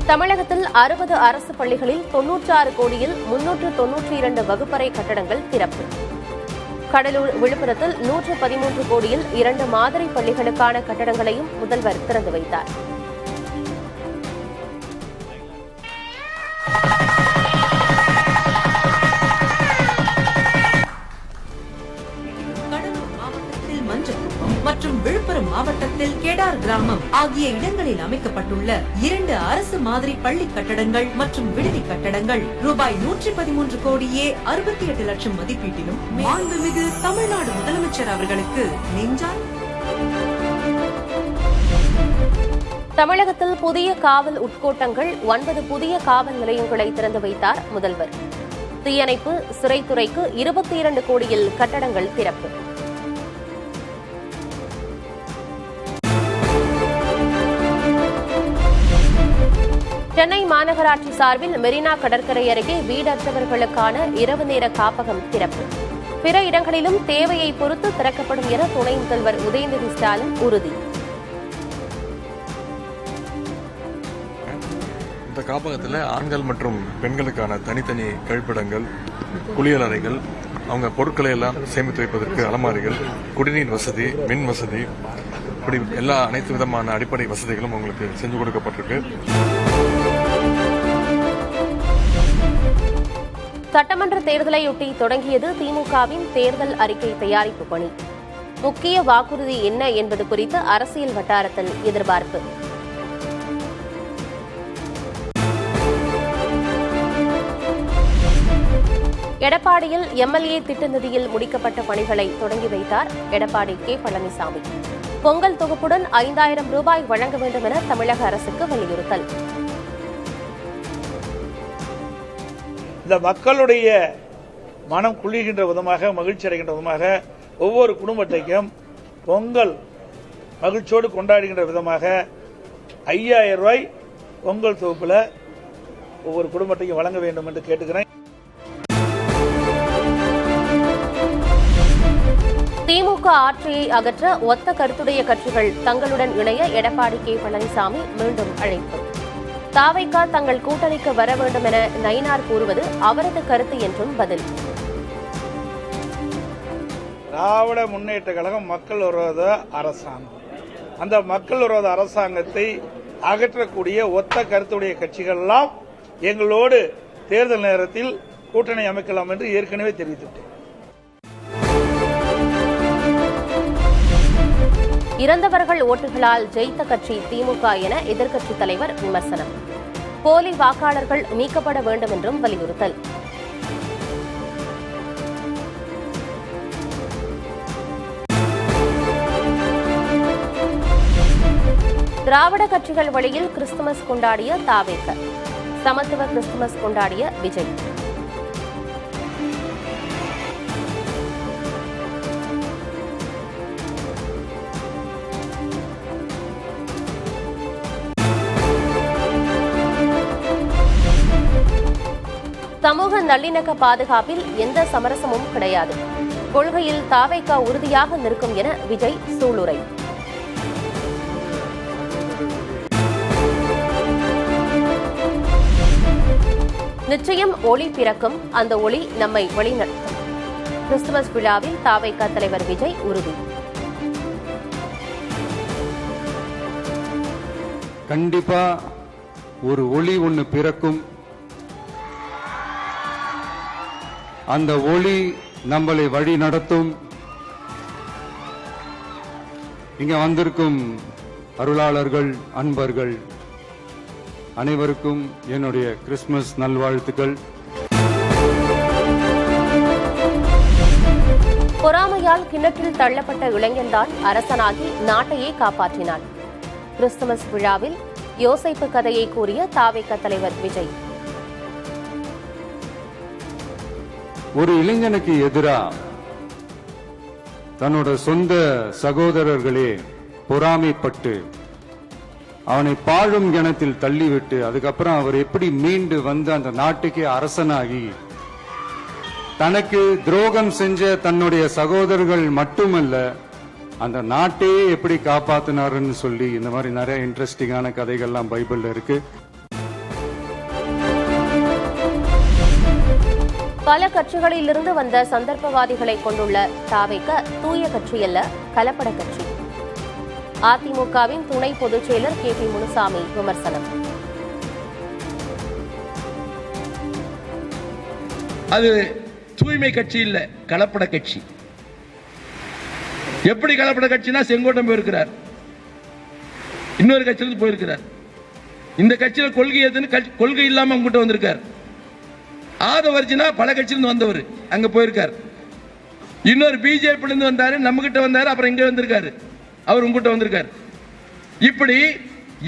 தமிழகத்தில் 60 அரசு பள்ளிகளில் 96 கோடியில் 392 வகுப்பறை கட்டடங்கள் திறப்பு. கடலூர், விழுப்புரத்தில் 113 கோடியில் 2 மாதிரி பள்ளிகளுக்கான கட்டடங்களையும் முதல்வர் திறந்து வைத்தார். மற்றும் விழுப்புரம் மாவட்டத்தில் கேடார் கிராமம் ஆகிய இடங்களில் அமைக்கப்பட்டுள்ள 2 அரசு மாதிரி பள்ளி கட்டடங்கள் மற்றும் விடுதி கட்டடங்கள் ரூபாய் 113 கோடியே 68 லட்சம் மதிப்பீட்டிலும் மாண்புமிகு தமிழ்நாடு முதலமைச்சர் அவர்களுக்கு நெஞ்சால். தமிழகத்தில் புதிய காவல் உட்கோட்டங்கள் 9 புதிய காவல் நிலையங்களை திறந்து வைத்தார் முதல்வர். தீயணைப்பு, சிறைத்துறைக்கு 22 கோடியில் கட்டடங்கள் திறப்பு. சென்னை மாநகராட்சி சார்பில் மெரினா கடற்கரை அருகே வீடற்றவர்களுக்கான இரவு நேர காப்பகம் திறப்பு. பிற இடங்களிலும் தேவையை பொறுத்து திறக்கப்படும் என துணை முதல்வர் உதயநிதி ஸ்டாலின் உறுதி. இந்த காப்பகத்தில் ஆண்கள் மற்றும் பெண்களுக்கான தனித்தனி கழிப்பிடங்கள், குளியல் அறைகள், அவங்க பொருட்களை எல்லாம் சேமித்து வைப்பதற்கு அலமாரிகள், குடிநீர் வசதி, மின் வசதி, இப்படி அனைத்து விதமான அடிப்படை வசதிகளும் உங்களுக்கு செஞ்சு கொடுக்கப்பட்டிருக்கு. சட்டமன்ற தேர்தலையொட்டி தொடங்கியது திமுகவின் தேர்தல் அறிக்கை தயாரிப்பு பணி. முக்கிய வாக்குறுதி என்ன என்பது குறித்து அரசியல் வட்டாரத்தில் எதிர்பார்ப்பு. எடப்பாடியில் எம்எல்ஏ திட்ட நிதியில் முடிக்கப்பட்ட பணிகளை தொடங்கி வைத்தார் எடப்பாடி கே. பழனிசாமி. பொங்கல் தொகுப்புடன் 5000 ரூபாய் வழங்க வேண்டும் என தமிழக அரசுக்கு வலியுறுத்தல். இந்த மக்களுடைய மனம் குளிர்கின்ற விதமாக, மகிழ்ச்சி அடைகின்ற விதமாக, ஒவ்வொரு குடும்பத்தையும் பொங்கல் மகிழ்ச்சியோடு கொண்டாடுகின்ற விதமாக 5000 ரூபாய் பொங்கல் தொகுப்பில் ஒவ்வொரு குடும்பத்தையும் வழங்க வேண்டும் என்று கேட்டுக்கிறேன். திமுக ஆட்சியை அகற்ற ஒத்த கருத்துடைய கட்சிகள் தங்களுடன் இணைய எடப்பாடி கே. பழனிசாமி மீண்டும் அழைப்பு. தாவைக்கா தங்கள் கூட்டணிக்கு வர வேண்டும் என நயினார் கூறுவது அவரது கருத்து என்றும் பதில். திராவிட முன்னேற்ற கழகம் மக்கள் விரோத அரசாங்கம். அந்த மக்கள் விரோத அரசாங்கத்தை அகற்றக்கூடிய ஒத்த கருத்துடைய கட்சிகள் எல்லாம் எங்களோடு தேர்தல் நேரத்தில் கூட்டணி அமைக்கலாம் என்று ஏற்கனவே தெரிவித்துவிட்டேன். இறந்தவர்கள் ஓட்டுகளால் ஜெயித்த கட்சி திமுக என எதிர்க்கட்சித் தலைவர் விமர்சனம். போலி வாக்காளர்கள் நீக்கப்பட வேண்டும் என்றும் வலியுறுத்தல். திராவிட கட்சிகள் வழியில் கிறிஸ்துமஸ் கொண்டாடிய தாவேக. சமத்துவ கிறிஸ்துமஸ் கொண்டாடிய விஜய். சமூக நல்லிணக்க பாதுகாப்பில் எந்த சமரசமும் கிடையாது. கொள்கையில் தாவேகா உறுதியாக நிற்கும் என விஜய் சூளுரை. நிச்சயம் ஒளி பிறக்கும், அந்த ஒளி நம்மை வழிநடத்தும். கிறிஸ்துமஸ் விழாவில் தாவேகா தலைவர் விஜய் உறுதி. கண்டிப்பா ஒரு ஒளி ஒன்று பிறக்கும். அந்த ஒளி நம்மளை வழி நடத்தும். இங்க வந்திருக்கும் அருளாளர்கள், அன்பர்கள் அனைவருக்கும் என்னுடைய கிறிஸ்துமஸ் நல்வாழ்த்துக்கள். பொறாமையால் கிணற்றில் தள்ளப்பட்ட இளைஞன்தான் அரசனாகி நாட்டையே காப்பாற்றினான். கிறிஸ்துமஸ் விழாவில் யோசேப்பு கதையை கூறிய தாவேகா தலைவர் விஜய். ஒரு இளைஞனுக்கு எதிரா தன்னோட சொந்த சகோதரர்களே பொறாமைப்பட்டு அவனை பாழும் கிணத்தில் தள்ளிவிட்டு அதுக்கப்புறம் அவர் எப்படி மீண்டு வந்து அந்த நாட்டுக்கே அரசனாகி தனக்கு துரோகம் செஞ்ச தன்னுடைய சகோதரர்கள் மட்டுமல்ல அந்த நாட்டையே எப்படி காப்பாத்தினாருன்னு சொல்லி இந்த மாதிரி நிறைய இன்ட்ரெஸ்டிங்கான கதைகள்லாம் பைபிள்ல இருக்கு. பல கட்சிகளிலிருந்து வந்த சந்தர்ப்பவாதிகளை கொண்டுள்ள தாவேக தூய கட்சியல்ல, கலப்பட கட்சி. அதிமுகவின் துணை பொதுச் செயலர் KP முனுசாமி விமர்சனம். அது தூய்மை கட்சி இல்ல, கலப்பட கட்சி. எப்படி கலப்பட கட்சினா, செங்கோட்டம் போயிருக்கிறார், இன்னொரு கட்சியிலிருந்து போயிருக்கிறார். இந்த கட்சியில கொள்கை எதுன்னு கொள்கை இல்லாம உங்ககிட்ட வந்திருக்கார். ஆதவர்ஜினா பல கட்சியிலிருந்து வந்தவர், அங்க போயிருக்கார். இன்னொரு பிஜேபி இருந்து வந்தாரு, நம்ம கிட்ட வந்தாரு, அப்புறம் இங்க வந்திருக்காரு, அவர் உங்ககிட்ட வந்திருக்காரு. இப்படி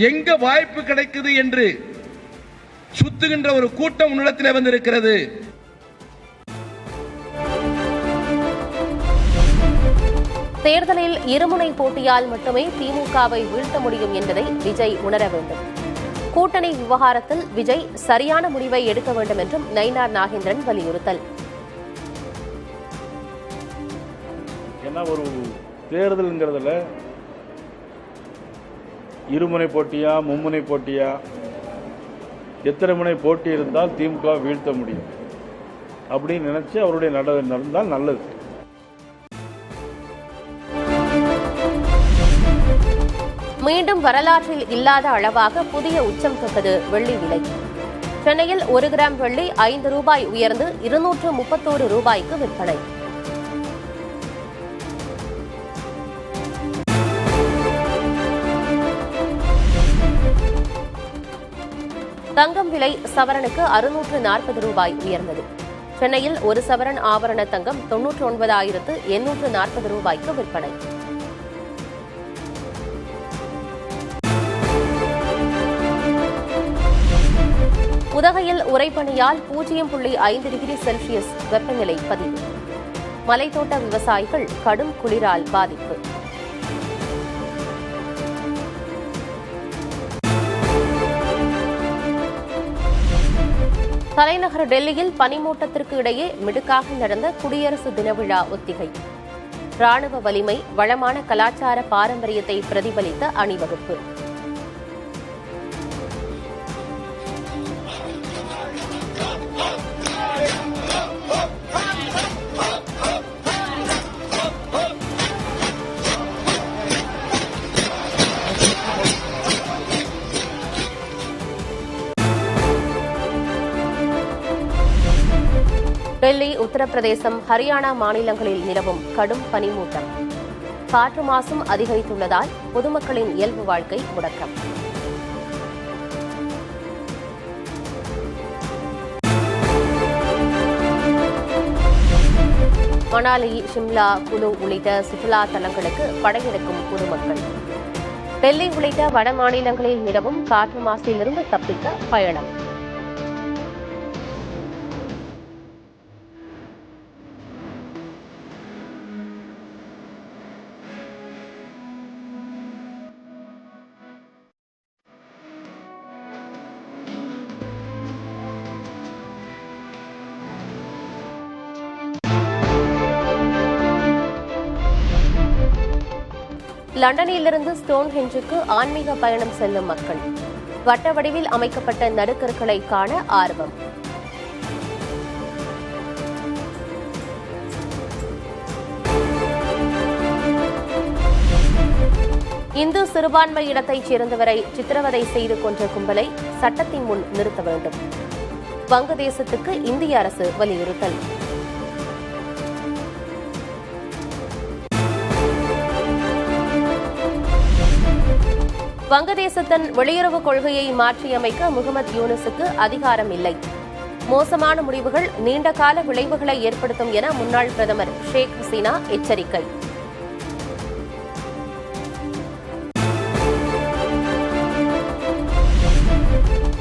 எங்க வாய்ப்பு கிடைக்குது என்று சுத்துகின்ற ஒரு கூட்டம் உன்னிடத்தில் வந்திருக்கிறது. தேர்தலில் இருமுனை போட்டியால் மட்டுமே திமுகவை வீழ்த்த முடியும் என்பதை விஜய் உணர வேண்டும். கூட்டணி விவகாரத்தில் விஜய் சரியான முடிவை எடுக்க வேண்டும் என்றும் நயினார் நாகேந்திரன் வலியுறுத்தல். ஏன்னா ஒரு தேர்தல்ங்கிறதுல இருமுனை போட்டியா மும்முனை போட்டியா, எத்தனை முனை போட்டி இருந்தால் திமுக வீழ்த்த முடியும் அப்படின்னு நினைச்சு அவருடைய நடந்தால் நல்லது. மீண்டும் வரலாற்றில் இல்லாத அளவாக புதிய உச்சம் தொட்டது வெள்ளி விலை. சென்னையில் 1 கிராம் வெள்ளி 5 ரூபாய் உயர்ந்து 231 ரூபாய்க்கு விற்பனை. தங்கம் விலை சவரனுக்கு 640 ரூபாய் உயர்ந்தது. சென்னையில் 1 சவரன் ஆபரண தங்கம் 99,840 ரூபாய்க்கு விற்பனை. உதகையில் உறைபனியால் 0.5 டிகிரி செல்சியஸ் வெப்பநிலை பதிவு. மலைத்தோட்ட விவசாயிகள் கடும் குளிரால் பாதிப்பு. தலைநகர் டெல்லியில் பனிமூட்டத்திற்கு இடையே மிடுக்காக நடந்த குடியரசு தின விழா ஒத்திகை. ராணுவ வலிமை, வளமான கலாச்சார பாரம்பரியத்தை பிரதிபலித்த அணிவகுப்பு. டெல்லி, உத்தரப்பிரதேசம், ஹரியானா மாநிலங்களில் நிலவும் கடும் பனிமூட்டம். காற்று மாசும் அதிகரித்துள்ளதால் பொதுமக்களின் இயல்பு வாழ்க்கை முடக்கம். மணாலி, ஷிம்லா, குலு உள்ளிட்ட சுற்றுலா தலங்களுக்கு படையெடுக்கும் பொதுமக்கள். டெல்லி உள்ளிட்ட வட மாநிலங்களில் நிலவும் காற்று மாசிலிருந்து தப்பிக்க பயணம். லண்டனிலிருந்து ஸ்டோன்ஹெஞ்சுக்கு ஆன்மீக பயணம் செல்லும் மக்கள். வட்ட வடிவில் அமைக்கப்பட்ட நடுக்கற்களை காண ஆர்வம். இந்து சிறுபான்மை இடத்தைச் சேர்ந்தவரை சித்திரவதை செய்து கொன்ற கும்பலை சட்டத்தின் முன் நிறுத்த வேண்டும். வங்கதேசத்துக்கு இந்திய அரசு வலியுறுத்தல். வங்கதேசத்தின் வெளியுறவு கொள்கையை மாற்றியமைக்க முகமது யூனுஸுக்கு அதிகாரம் இல்லை. மோசமான முடிவுகள் நீண்டகால விளைவுகளை ஏற்படுத்தும் என முன்னாள் பிரதமர் ஷேக் ஹசீனா எச்சரிக்கை.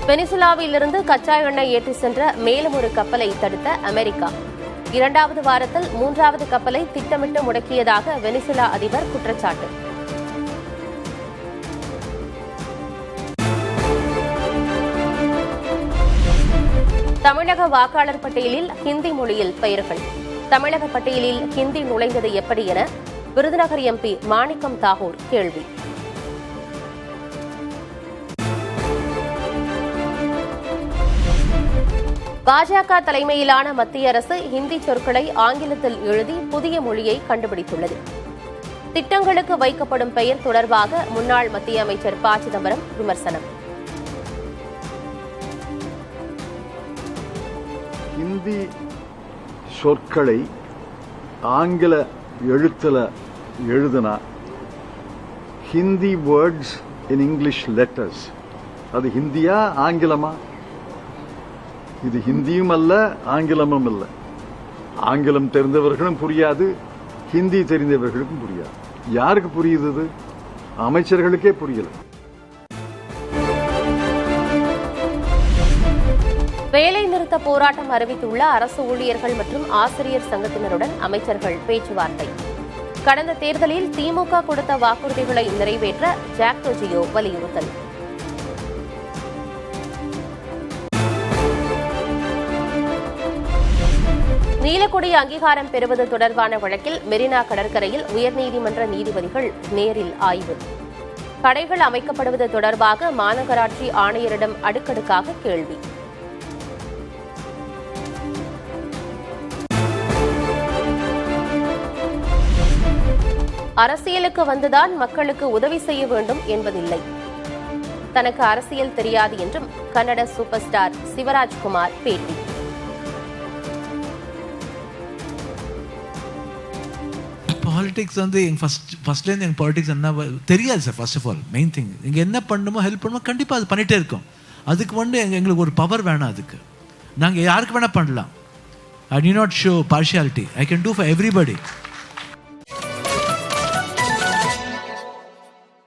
வெனிசுலாவிலிருந்து கச்சா எண்ணெய் ஏற்றி சென்ற மேலும் ஒரு கப்பலை தடுத்த அமெரிக்கா. 2வது வாரத்தில் 3வது கப்பலை திட்டமிட்டு முடக்கியதாக வெனிசுலா அதிபர் குற்றச்சாட்டு. தமிழக வாக்காளர் பட்டியலில் ஹிந்தி மொழியில் பெயர்கள். தமிழக பட்டியலில் ஹிந்தி நுழைந்தது எப்படி என விருதுநகர் MP மாணிக்கம் தாகூர் கேள்வி. பாஜக தலைமையிலான மத்திய அரசு ஹிந்தி சொற்களை ஆங்கிலத்தில் எழுதி புதிய மொழியை கண்டுபிடித்துள்ளது. திட்டங்களுக்கு வைக்கப்படும் பெயர் தொடர்பாக முன்னாள் மத்திய அமைச்சர் ப. சிதம்பரம் விமர்சனம். ஹிந்தி சொற்களை ஆங்கில எழுத்துல எழுதுனா Hindi words in English letters, அது ஹிந்தியா ஆங்கிலமா? இது ஹிந்தியும் அல்ல ஆங்கிலமும் அல்ல. ஆங்கிலம் தெரிந்தவர்களும் புரியாது, ஹிந்தி தெரிந்தவர்களுக்கும் புரியாது. யாருக்கு புரியுது? அமைச்சர்களுக்கே புரியல. வேலை நிறுத்த போராட்டம் அறிவித்துள்ள அரசு ஊழியர்கள் மற்றும் ஆசிரியர் சங்கத்தினருடன் அமைச்சர்கள் பேச்சுவார்த்தை. கடந்த தேர்தலில் திமுக கொடுத்த வாக்குறுதிகளை நிறைவேற்ற ஜாக் டோஜியோ வலியுறுத்தல். நீலக்கொடி அங்கீகாரம் பெறுவது தொடர்பான வழக்கில் மெரினா கடற்கரையில் உயர்நீதிமன்ற நீதிபதிகள் நேரில் ஆய்வு. கடைகள் அமைக்கப்படுவது தொடர்பாக மாநகராட்சி ஆணையரிடம் அடுக்கடுக்காக கேள்வி. அரசியலுக்கு வந்துதான் மக்களுக்கு உதவி செய்ய வேண்டும் என்பதில்லை. தனக்கு அரசியல் தெரியாது என்றும் கன்னட சூப்பர் ஸ்டார் சிவராஜ்குமார் பேட்டி. பாலிடிக்ஸ் வந்து ஃபர்ஸ்ட்லேருந்து எங்கள் பாலிடிக்ஸ் என்ன தெரியாது sir. First of all main thing, இங்கே என்ன பண்ணணுமோ ஹெல்ப் பண்ணுமோ கண்டிப்பாக அது பண்ணிகிட்டே இருக்கோம். அதுக்கு வந்து எங்களுக்கு ஒரு பவர் வேணாம். அதுக்கு நாங்கள் யாருக்கு வேணால் பண்ணலாம். I do not show partiality. I can do for everybody.